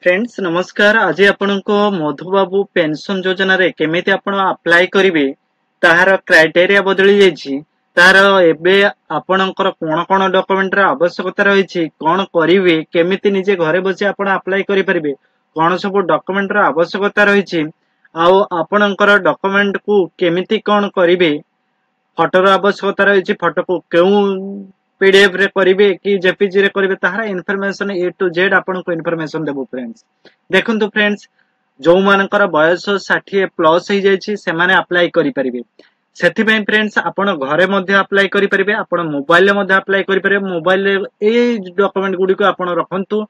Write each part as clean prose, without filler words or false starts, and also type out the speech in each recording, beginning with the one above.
Friends नमस्कार। आज आपनको Madhubabu pension योजना रे केमिति आपण अप्लाई करिवे ताहार क्राइटेरिया बदली जाइछि। तार एबे आपणकर कोन कोन डॉक्यूमेंट रा आवश्यकता रहिछि, कोन करिवे, केमिति निजे घरे बसी आपण अप्लाई करि परिबे, कोन सब डॉक्यूमेंट रा आवश्यकता रहिछि, आउ आपणकर डॉक्यूमेंट को केमिति कोन करिवे, फोटो रा आवश्यकता रहिछि, फोटो को केउ पीडीएफ रे करिवे कि जेपीजी रे करिवे ताहार इन्फॉर्मेशन ए टू जेड आपन को इन्फॉर्मेशन देबो। फ्रेंड्स देखंतु फ्रेंड्स जो मानकर बयस 60 प्लस हो जाइछि से माने अप्लाई करि परिबे। सेथि पय फ्रेंड्स आपन घरे मध्ये अप्लाई करि परिबे, आपन मोबाइल मध्ये अप्लाई करि परिबे। मोबाइल रे ए डॉक्यूमेंट गुडी को आपन रखंतु,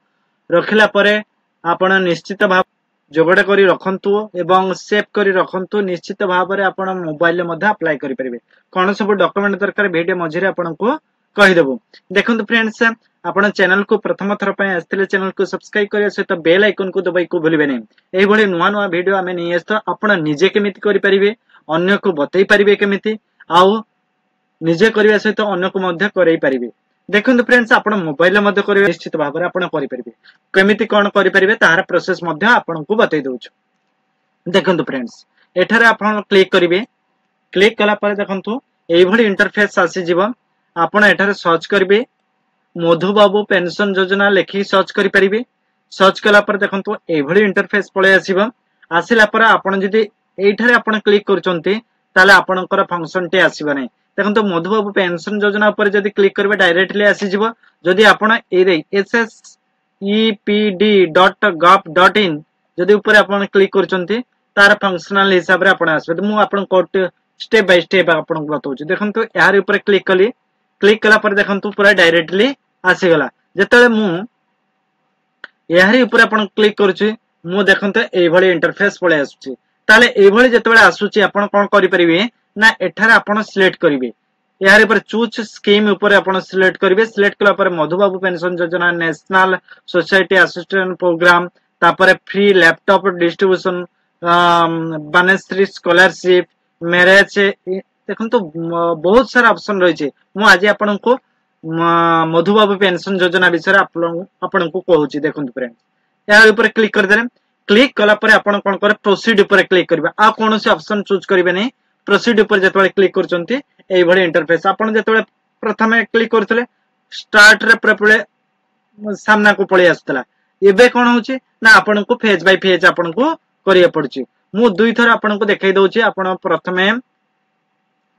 रखिला परे आपन निश्चित भाव जोगड़ करी रखंतु एवं सेव करी रखंतु। निश्चित भाव रे आपन मोबाइल मध्ये अप्लाई करि परिबे। कोन सब डॉक्यूमेंट दरकार वीडियो मझिरे आपन को कहि देबो। देखंतु फ्रेंड्स आपण चैनल को प्रथम थर पय आस्थिले चैनल को सब्सक्राइब करिया सहित बेल आइकन को दबाई को भूलिबे नै। एही भली नुवा नुवा वीडियो आमे नै आस्तो आपण निजे केमिति करि परिबे, अन्य को बतै परिबे केमिति, आउ निजे करिया सहित अन्य को मध्ये करई परिबे। देखंतु फ्रेंड्स आपण मोबाइल मध्ये करिवे निश्चित भाव रे आपण करि परिबे। केमिति कोन करि परिबे ताहार प्रोसेस मध्ये आपण को बतै दउछु। देखंतु फ्रेंड्स एठारे आपण क्लिक करिवे। क्लिक कला परे देखंतु एही भली इंटरफेस आसी जिवो। आपण एठारे सर्च करिवे मधुबाबू पेंशन योजना लेखि सर्च करि परिबे। सर्च कला पर देखंतु एभली इंटरफेस पळे आसीबो। आसिला पर आपण जदि एठारे आपण क्लिक करचंती ताले आपणकर फंक्शन टे आसीबो नै। देखंतु मधुबाबू पेंशन योजना पर जदि क्लिक करबे डायरेक्टली आसी जिवो। जदि आपण ए ssepd.gov.in जदि ऊपर आपण क्लिक करचंती तार फंक्शनल हिसाब रे आपण आसीबे। मु आपण कोड स्टेप बाय स्टेप आपण बताउछु। देखंतु यार ऊपर क्लिक कली। क्लिक कला पर देखंतु पूरा डायरेक्टली आसी गला। जेतले मु यारी ऊपर आपण क्लिक करछि मु देखंतु एई भली इंटरफेस पळे आसुछि। ताले एई भली जेतबेले आसुछि आपण कोन करि परिबे ना एठारे आपण सिलेक्ट करिवे। यार ऊपर चूज स्कीम ऊपर आपण सिलेक्ट करिवे। सिलेक्ट कला पर मधुबाबू पेंशन योजना नेशनल सोसाइटी असिस्टेंट प्रोग्राम, तापर free laptop distribution, Banashree scholarship, marriage, देखंतु बहुत सारा ऑप्शन रही है। मु आज आपन को मधुबाबू पेंशन योजना विषय आपन को कहूची। देखंतु फ्रेंड्स यार ऊपर क्लिक कर देले। क्लिक कला परे आपन कोन करे प्रोसीड ऊपर क्लिक करबा। आ कोन से ऑप्शन चूज करबे नै। प्रोसीड ऊपर जेतबे क्लिक करचंती एई भली इंटरफेस आपण जेतबे प्रथमे क्लिक करथले स्टार्ट रे प्रपले सामना को पळे आस्तला। एबे कोन होची ना आपन को फेज बाय फेज आपन को करिया पड़ची। मु दुई थर आपन को देखाई दउची। आपण प्रथमे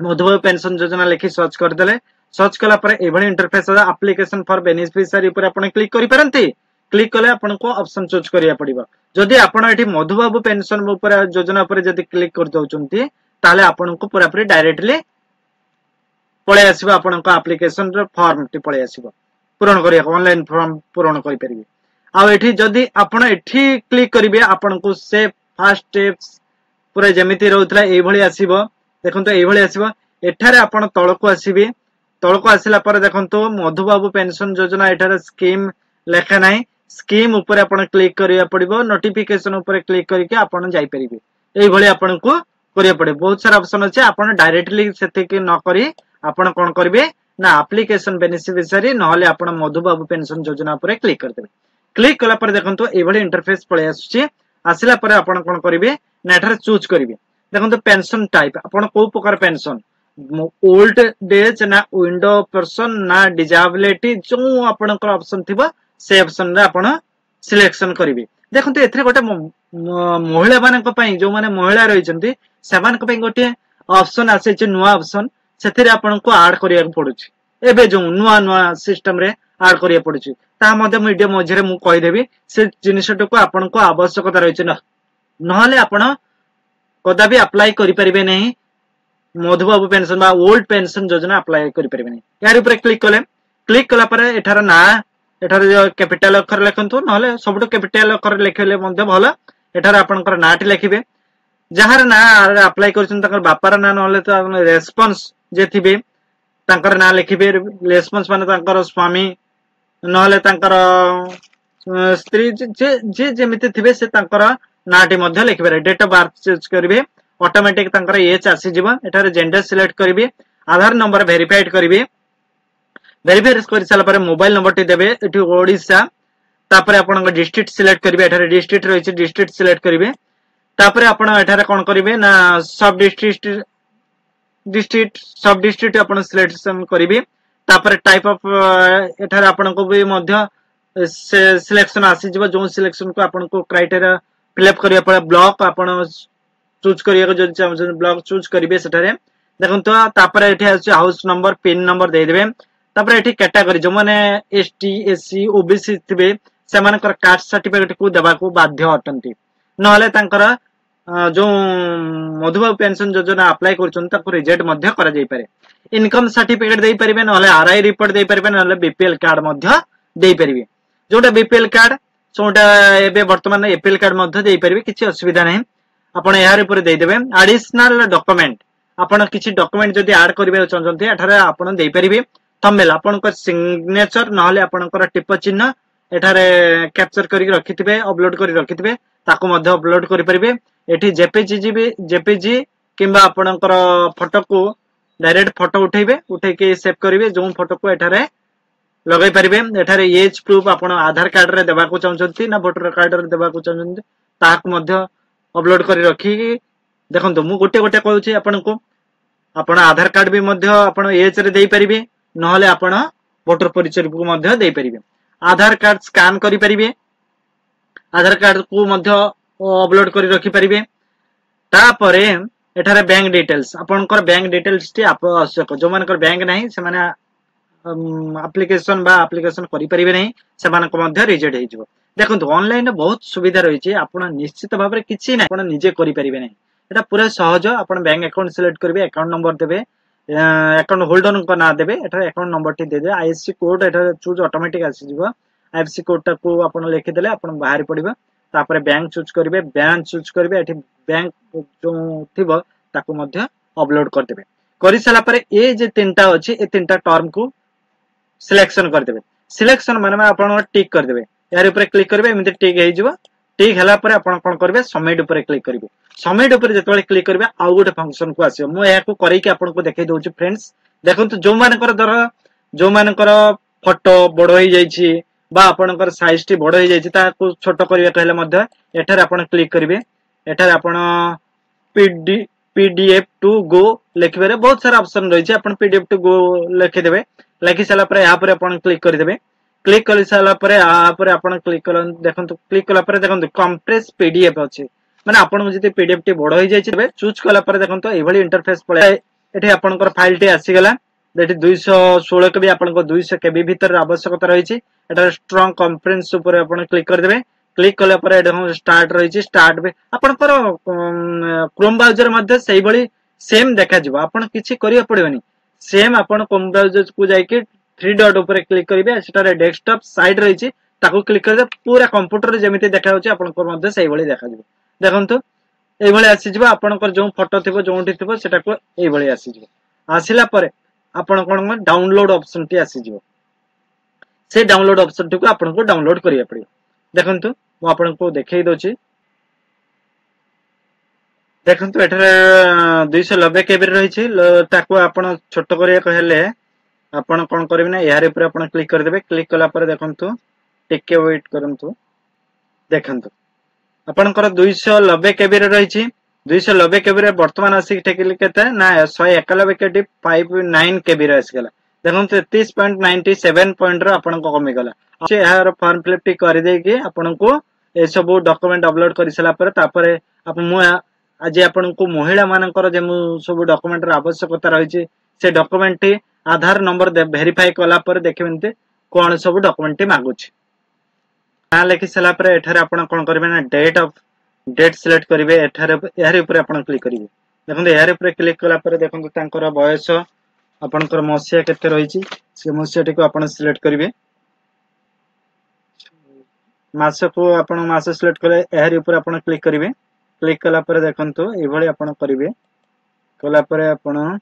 मधुबाबू पेंशन योजना लेखि सर्च कर देले। सर्च कला पर एभली इंटरफेस एप्लीकेशन फॉर बेनिफिशियरी ऊपर आपण क्लिक करि परंती। क्लिक कले आपण को ऑप्शन चूज करिया पड़िबो। जदि आपण एठी मधुबाबू पेंशन ऊपर योजना ऊपर जदि क्लिक कर दउचंती ताले आपण को पूरा पूरी डायरेक्टली पळे आसीबो। आपण को एप्लीकेशन रो फॉर्म टी पळे आसीबो। पूर्ण करिया ऑनलाइन फॉर्म पूर्ण करि परिबे। आ एठी जदि आपण एठी क्लिक करिवे आपण को से फर्स्ट स्टेप्स पूरा जेमिति रहउतला एई भली आसीबो। देखंतु एई भली आसीबो। एठारे आपण तळको आसीबे। तळको आसिला पर देखंतु मधुबाबू पेंशन योजना एठारे स्कीम लेखा नाही। स्कीम ऊपर आपण क्लिक करिया पड़िबो। नोटिफिकेशन ऊपर क्लिक करके आपण जाई परिबे। एई भली आपण को करिया पड़े। बहुत सारा ऑप्शन अछि। आपण डायरेक्टली सेते के न करी आपण कोन करबे ना एप्लीकेशन बेनिफिशियरी नहले आपण मधुबाबू पेंशन योजना ऊपर क्लिक कर देबे। क्लिक कला पर देखंतु एई भली इंटरफेस पळे आसुछि। आसिला पर आपण कोन करबे ना एठारे चूज करिवे। देखंतु पेंशन टाइप आपण को प्रकार पेंशन ओल्ड एज ना विंडो पर्सन ना डिसेबिलिटी जो आपनकर ऑप्शन थिबो से ऑप्शन रे आपण सिलेक्शन करिवे। देखंतु एथरे गोटे महिला मानक पई जो माने महिला रहिचंती सेमान को पई गोटे ऑप्शन आसे जे नुवा ऑप्शन सेथिरे आपण को ऐड करिया पड़ुछि। एबे जो नुवा नुवा सिस्टम रे ऐड करिया पड़ुछि ता मध्ये वीडियो मझरे मु कहि देबी। से जिनिसटको आपण को आवश्यकता रहिछि ना नहले आपण कदापि अप्लाई करि परिबे नहीं। मधुबाबू पेंशन बा ओल्ड पेंशन योजना अप्लाई करि परिबे नहीं। यार ऊपर क्लिक कले। क्लिक कला पर एठार ना एठार कैपिटल अक्षर लेखंतु नहले सबटो कैपिटल अक्षर लेखले मध्ये भलो। एठार आपनकर नाटी लेखिबे। जहार ना अप्लाई करछन तकर बापार ना नहले त रेस्पॉन्स जे थिबे तंकर ना लेखिबे। रेस्पॉन्स माने तंकर स्वामी नहले तंकर स्त्री जे जेमिति थिबे से तंकर नाटी मध्ये लिखिबे। डेट ऑफ बर्थ चूज करिवे। ऑटोमेटिक तंकर एज आसी जिवो। एठारे जेंडर सिलेक्ट करिवे। आधार नंबर वेरीफाइड करिवे। वेरीफाई कर साला पर मोबाइल नंबर टी देबे। एठी ओडिसा तापर आपण डिस्ट्रिक्ट सिलेक्ट करिवे एठारे डिस्ट्रिक्ट रहिछि डिस्ट्रिक्ट सिलेक्ट करिवे तापर आपण एठारे कोन करिवे ना सब डिस्ट्रिक्ट सब डिस्ट्रिक्ट आपण सिलेक्शन करिवे तापर टाइप ऑफ एठारे आपण को भी मध्य सिलेक्शन आसी जिवो जो सिलेक्शन को आपण को क्राइटेरिया फिलअप करिया पड़े ब्लॉक आपण चूज करिया जो चाहछन ब्लॉक चूज करिवे सेठारे देखन तो तापर एठी आसी हाउस नंबर पिन नंबर दे देबे तापर एठी कैटेगरी जो माने एसटी एससी ओबीसी थिबे सेमानकर कास्ट सर्टिफिकेट को देबा को बाध्य अटंती नहले तांकर जो मधुबाबू पेंशन योजना अप्लाई करछन ताको रिजेक्ट मध्य करा जाई पारे इनकम सर्टिफिकेट देई परिबे नहले आरआई रिपोर्ट देई परिबे नहले बीपीएल कार्ड मध्य देई परिबे जोटा बीपीएल कार्ड सोटा एबे वर्तमान एपीएल कार्ड मध्य देई परिबे किछि असुविधा नै आपण यार ऊपर देई देबे एडिशनल डॉक्यूमेंट आपण किछि डॉक्यूमेंट जदी ऐड करबे चाहछन्ते एठारे आपण देई परिबे थंबनेल आपनकर सिग्नेचर नहले आपनकर टिप चिन्ह एठारे कैप्चर करी रखिथिबे अपलोड करी रखिथिबे ताको मध्य अपलोड करि परिबे एठी जेपीजी किंबा आपनकर फोटो को डायरेक्ट फोटो उठेबे उठे के सेव करिवे जो फोटो को एठारे लगाई परिबे एठारे एज प्रूफ आपण आधार कार्ड रे देबा को चाहछन्ती ना वोटर कार्ड रे देबा को चाहछन्ती ताको मध्य अपलोड करी रखी देखंतु मु गोटे गोटे कहूची आपन को आपण आधार कार्ड भी मध्य आपण एज रे देई परिबे नहले आपण वोटर परिचय को मध्य देई परिबे आधार कार्ड स्कैन करि परिबे आधार कार्ड को मध्य अपलोड करि रखि परिबे तापरे एठारे बैंक डिटेल्स आपनकर बैंक डिटेल्स टी आवश्यक जो मानकर बैंक नाही से माने एप्लिकेशन करि परिबे नाही से मानक मध्य रिजेक्ट हे जिवो देखंतु ऑनलाइन बहुत सुविधा रही छै आपण निश्चित भाव रे किछि नाही आपण निजे करि परिबे नाही एटा पूरा सहज आपण बैंक अकाउंट सिलेक्ट करबे अकाउंट नंबर देबे अकाउंट होल्डर को ना देबे एटा अकाउंट नंबर टी दे दे आईएफएससी कोड एटा चूज ऑटोमेटिक आसी जिवो आईएफएससी कोड टा को आपण लिखि देले आपण बाहर पडिबो तापर बैंक चूज करबे बैंक चूज करबे एठी बैंक जो थिबो ताको मध्य अपलोड कर देबे करि सला परे ए जे तीनटा अछि ए तीनटा टर्म को सिलेक्शन कर देबे सिलेक्शन माने आपण टिक कर देबे यार ऊपर क्लिक करबे एमिति टिक हे जिवो टिक हला परे आपण कोन करबे सबमिट ऊपर क्लिक करबे सबमिट ऊपर जतबे क्लिक करबे आउ गोटे फंक्शन को आसीबो मु या को करै कि आपण को देखाइ दोछि फ्रेंड्स देखंतु जो मानकर दर जो मानकर फोटो बड़ होई जाईछि बा आपनकर साइज टी बड़ होई जाईछि ता को छोटो करबे कहले मध्य एठार आपण क्लिक करबे एठार आपण पीडीएफ टू गो लिखबे रे बहुत सारा ऑप्शन रही छै आपण पीडीएफ टू गो लिखि देबे लिखि साला पर यहाँ पर आपण क्लिक कर देबे क्लिक कर साला पर यहाँ पर आपण क्लिक कर देखंतु क्लिक कला पर देखंतु कंप्रेस पीडीएफ अछि माने आपण जति पीडीएफ टी बड़ होई जाय छै चूज कला पर देखंतु एभली इंटरफेस पळे एठी आपनकर फाइल टी आसी गेला एठी 216 के भी आपनको 200 केबी भीतर आवश्यकता रही छै एटा स्ट्रांग कॉन्फ्रेंस ऊपर आपण क्लिक कर देबे क्लिक कला पर एडो स्टार्ट रही छै स्टार्ट बे आपनकर क्रोम ब्राउजर मध्ये सेही भली सेम देखा जिवो आपण किछि करिया पड़िबनी सेम आपण क्रोम ब्राउजर को जाय के थ्री डॉट ऊपर क्लिक करिवे सेटारे डेस्कटॉप साइड रही छै ताको क्लिक कर दे पूरा कंप्यूटर रे जेमिति देखा होछि आपनकर मध्ये सेही भली देखा जिवो देखंतु एई भली आसी जिवो आपनकर जो फोटो थिबो जोंठी थिबो सेटा को एई भली आसी जिवो आसिला परे आपण कोन डाउनलोड ऑप्शन टी आसी जिवो से डाउनलोड ऑप्शन टी को आपण को डाउनलोड करिया पड़ियो देखंतु मु आपण को देखाई दोछि देखंतु एठारे 290 केबी रही छै ताको आपण छोटो करिया कहले आपण कोन करबे ना यार ऊपर आपण क्लिक कर देबे क्लिक कला पर देखंतु टिके वेट करंतु देखंतु आपनकर 290 केबी रे रही छी 290 केबी रे वर्तमान आसी ठेकली केते ना 191 केबी 59 केबी रे आसी गेला देखंतु 33.97 पॉइंट रो आपन को कमी गेला से यार फॉर्म फिल टी कर दे के आपन को ए सब डॉक्यूमेंट अपलोड कर सला पर तापर आप मु आज आपन को महिला मानकर जे सब डॉक्यूमेंट रो आवश्यकता रही छी से डॉक्यूमेंट टी आधार नंबर वेरीफाई कला पर देखबेनते कोन सब डॉक्यूमेंट मांगु छी ना लिखि सला पर एठारे आपण कोन करबे ना डेट सिलेक्ट करिवे एठारे यार ऊपर आपण क्लिक करिवे देखंतु यार ऊपर क्लिक कला पर देखंतु तांकर बयस आपनकर मसिया केते रही छी से मसिया टी को आपण सिलेक्ट करिवे मास को आपण मास सिलेक्ट करे यार ऊपर आपण क्लिक करिवे क्लिक कला पर देखंतु ए भली आपण करिवे कला पर आपण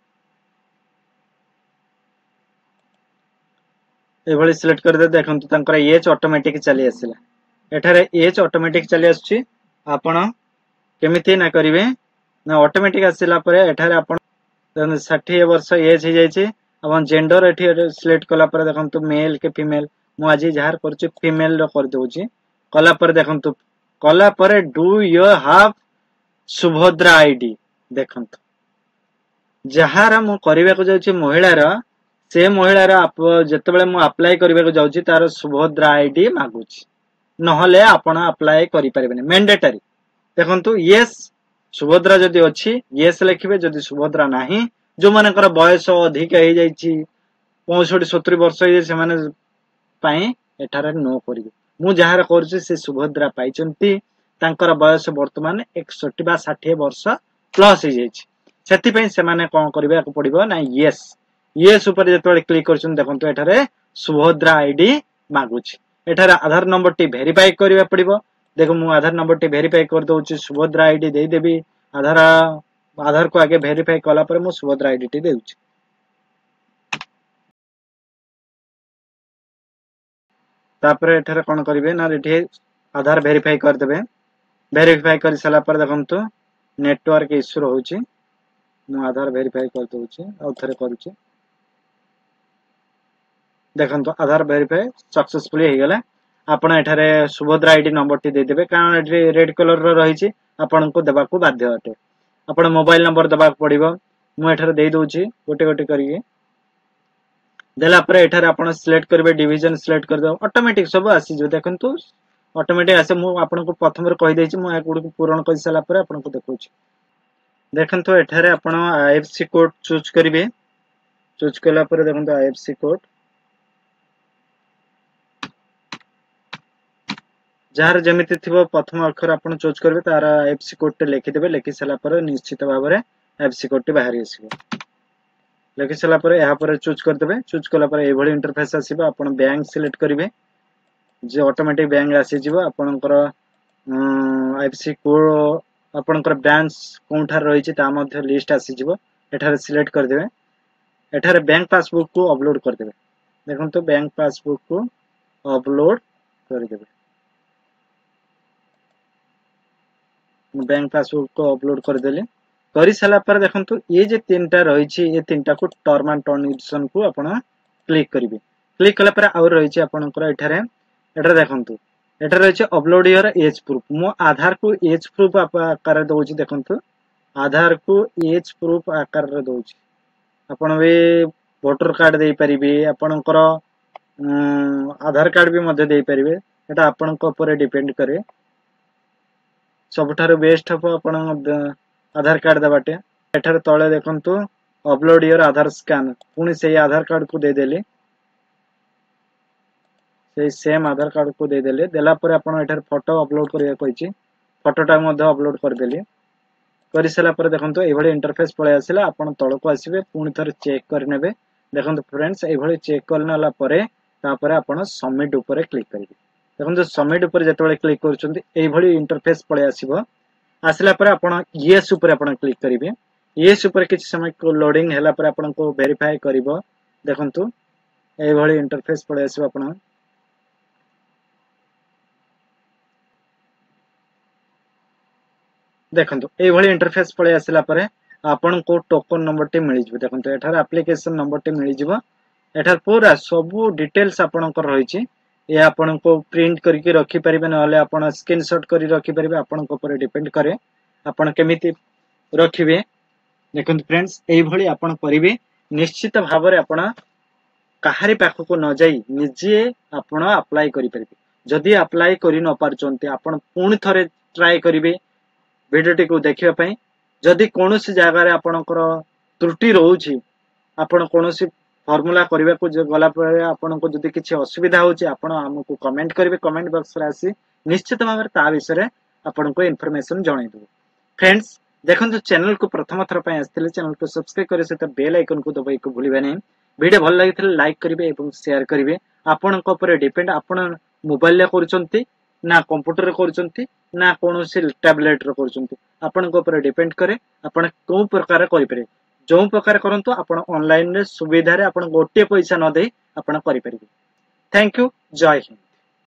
एभली सिलेक्ट कर दे देखंतु तांकर एज ऑटोमेटिक चली आसिला एठारे एज ऑटोमेटिक चली आछी आपण केमिति ना करिवे ना ऑटोमेटिक आसिला परे एठारे आपण 60 वर्ष एज हे जाय छी अपन जेंडर एठी सिलेक्ट कला पर देखंतु मेल के फीमेल मु आज जार करछि फीमेल रो कर दोछि कला पर देखंतु कला पर do you have Subhadra ID देखंतु जहार मु करबा को जाउछि महिलार से महिलार जेतेबेले मु अप्लाई करबा को जाउछि तार सुभद्रा आईडी मागुछि नहले आपण अप्लाई करि परिबेनी मैंडेटरी देखंतु यस सुभद्रा जदि अछि यस लिखिबे जदि सुभद्रा नाही जो मानकर बयस अधिक हो जाइछि 65-70 वर्ष हो से माने पाई एठारे नो करिवे मु जहार करछि से सुभद्रा पाइचंती तांकर बयस वर्तमान 61 बा 60 वर्ष प्लस हो जाइछि सेति पई से माने कोन करबा को पड़िबो ना यस यस ऊपर जेतबे क्लिक करछन देखंतु एठारे सुभद्रा आईडी मागुछि एठारे आधार नंबर टी वेरीफाई करबा पड़िबो देखो मु आधार नंबर टी वेरीफाई कर दोछि सुभद्रा आईडी दे देबी आधार को आगे वेरीफाई कला पर मु सुभद्रा आईडी टी देउछि तापर एठारे कोन करिवे ना एठी आधार वेरीफाई कर देबे वेरीफाई कर सला पर देखंतु नेटवर्क इश्यू रहउछि मु आधार वेरीफाई कर दोछि और थरे करूछि देखंतु आधार वेरीफाई सक्सेसफुली हे गेला आपण एठारे सुभद्रा आईडी नंबर टी दे देबे कारण एठी रेड कलर रो रहिछि आपण को देबा को बाध्य अटे आपण मोबाइल नंबर देबा पड़िबो मु एठारे दे दोछि गोटे गोटे करिए देला पर एठारे आपण सिलेक्ट करबे डिवीजन सिलेक्ट कर दो ऑटोमेटिक सब आसी जो देखंतु ऑटोमेटिक आसे मु आपण को प्रथम रे कहि दैछि मु गुड को पूर्ण कर सला पर आपण को देखौछि देखंतु एठारे आपण आईएफसी कोड चूज करिवे चूज कला पर देखंतु आईएफसी कोड जार जमिति थिबो प्रथम अक्षर आपण चूज करबे तार आईएफसी कोड टे लिखि देबे लिखि सला पर निश्चित भाव रे आईएफसी कोड टे बाहरी आसीबो लिखि सला पर यहा पर चूज कर देबे चूज कला पर एभली इंटरफेस आसीबो आपण बैंक सिलेक्ट करिवे जे ऑटोमेटिक बैंक आसी जिवो आपनकर आईएफसी कोड आपनकर ब्रांच कोनठार रहिछि ता मध्ये लिस्ट आसी जिवो एठारे सिलेक्ट कर देबे एठारे बैंक पासबुक को अपलोड कर देबे देखंतु बैंक पासबुक को अपलोड कर देबे बैंक पासबुक को अपलोड कर देले करि सला पर देखंतु ये जे तीनटा रहिछि ये तीनटा को टर्म एंड कंडीशन को आपण क्लिक करिवे क्लिक कला पर और रहिछि आपनकर एठारे एठारे देखंतु एठारे रहिछि अपलोड योर एज प्रूफ मो आधार को एज प्रूफ आकार दोछि देखंतु आधार को एज प्रूफ आकार रे दोछि आपण भी वोटर कार्ड दे परिबे आपनकर आधार कार्ड भी मध्ये दे परिबे एटा आपनक ऊपर डिपेंड करे सबठार बेस्ट हो आपण आधार कार्ड दबाटे एठार तळे देखंतु अपलोड योर आधार स्कैन पुनी से आधार कार्ड को दे देले से सेम आधार कार्ड को दे देले देला पर आपण एठार फोटो अपलोड करिया कहिछि फोटोटा मध्ये अपलोड कर देले करि सला पर देखंतु एभली इंटरफेस पळे आसिला आपण तळ को आसीबे पुनी थर चेक कर नेबे देखंतु फ्रेंड्स एभली चेक करनला परे तापर आपण सबमिट ऊपर क्लिक करिवे देखंतु सबमिट ऊपर जेतबेले क्लिक करछन्ती एभली इंटरफेस पळे आसीबो आसिला पर आपण यस ऊपर आपण क्लिक करिवे यस ऊपर किछ समय को लोडिंग हैला पर आपण को वेरीफाई करिवो देखंतु एभली इंटरफेस पळे आसीबो आपण देखंतु एभली इंटरफेस पळे आसिला पर आपण को टोकन नंबर टी मिलि जिवो देखंतु एठार एप्लीकेशन नंबर टी मिलि जिवो एठार पूरा सब डिटेल्स आपण को रहिछि ये आपण को प्रिंट करके रखि परिबे नले आपण स्क्रीनशॉट करी रखि परिबे आपण को ऊपर डिपेंड करे आपण केमिति रखिबे देखंतु फ्रेंड्स एई भली आपण करिवे निश्चित भाव रे आपण काहारी पाख को न जाई निजे आपण अप्लाई करि परिबे जदि अप्लाई करि न पारचोंते आपण पुणी थरे ट्राई करिवे वीडियोटी को देखिबा पई जदि कोनोसी जगह रे आपणकर त्रुटि रहउछि आपण कोनोसी फार्मूला करबा को गला पर आपण को जदि किछि असुविधा होछि आपण हमकु कमेंट करिवे कमेंट बॉक्स रे आसी निश्चित भाव रे ता विषय रे आपण को इंफॉर्मेशन जणाइ देबो फ्रेंड्स देखंतु चैनल को प्रथम थर पई आस्थिले चैनल को सब्सक्राइब करे से बेल आइकन को दबाइ को भूलिबा नै वीडियो भल लागिथिले लाइक करिवे एवं शेयर करिवे आपण को ऊपर डिपेंड आपण मोबाइल ले करचंती ना कंप्यूटर रे करचंती ना कोनोसी टैबलेट रे करचंती आपण को ऊपर डिपेंड करे आपण को प्रकार करि पारे जो प्रकार करंतु आपण ऑनलाइन रे सुविधा रे आपण गोटे पैसा न देई आपण करि परिबे थैंक यू जय हिंद।